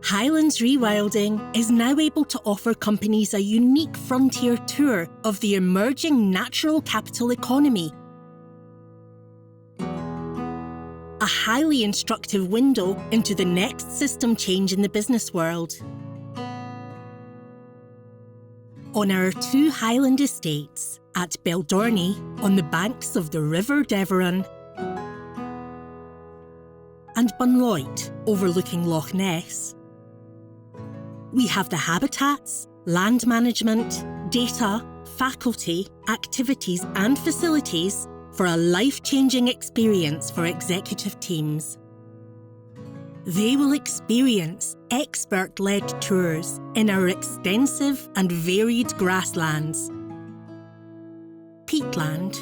Highlands Rewilding is now able to offer companies a unique frontier tour of the emerging natural capital economy. A highly instructive window into the next system change in the business world. On our two Highland estates, at Beldorney, on the banks of the River Devoran, and Bunloit, overlooking Loch Ness, we have the habitats, land management, data, faculty, activities and facilities for a life-changing experience for executive teams. They will experience expert-led tours in our extensive and varied grasslands, peatland,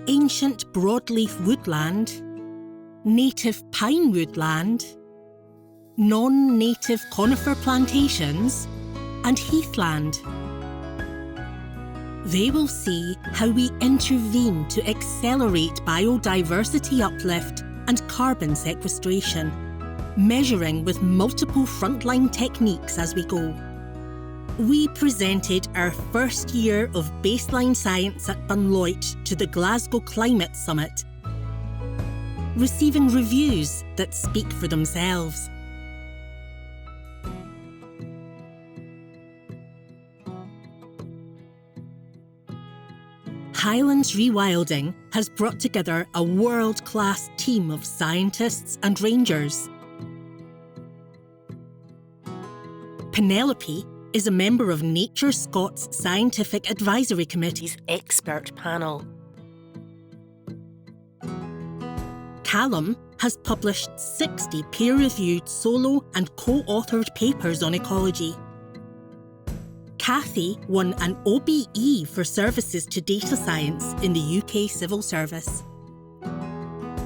ancient broadleaf woodland, native pine woodland, non-native conifer plantations, and heathland. They will see how we intervene to accelerate biodiversity uplift and carbon sequestration, measuring with multiple frontline techniques as we go. We presented our first year of baseline science at Bunloit to the Glasgow Climate Summit, receiving reviews that speak for themselves. Highlands Rewilding has brought together a world-class team of scientists and rangers. Penelope is a member of Nature Scots Scientific Advisory Committee's expert panel. Callum has published 60 peer-reviewed solo and co-authored papers on ecology. Kathy won an OBE for services to data science in the UK Civil Service.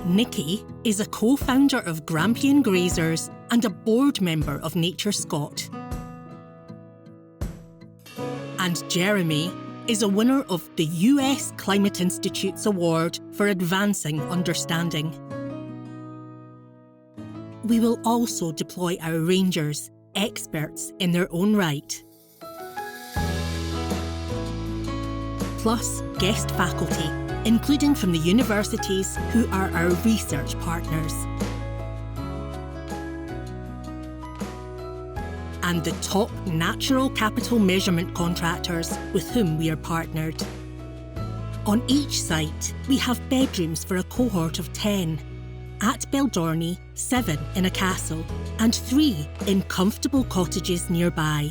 Nikki is a co-founder of Grampian Grazers and a board member of Nature Scot. And Jeremy is a winner of the US Climate Institute's Award for Advancing Understanding. We will also deploy our rangers, experts in their own right. Plus guest faculty, including from the universities who are our research partners. And the top natural capital measurement contractors with whom we are partnered. On each site, we have bedrooms for a cohort of 10. At Beldorney, 7 in a castle, and 3 in comfortable cottages nearby.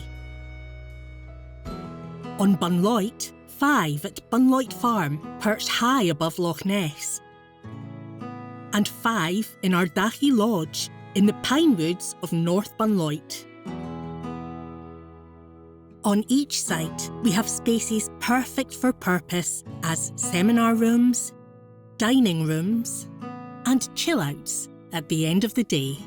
On Bunloit, 5 at Bunloit Farm, perched high above Loch Ness. And 5 in Ardachy Lodge, in the pine woods of North Bunloit. On each site, we have spaces perfect for purpose as seminar rooms, dining rooms, and chill-outs at the end of the day.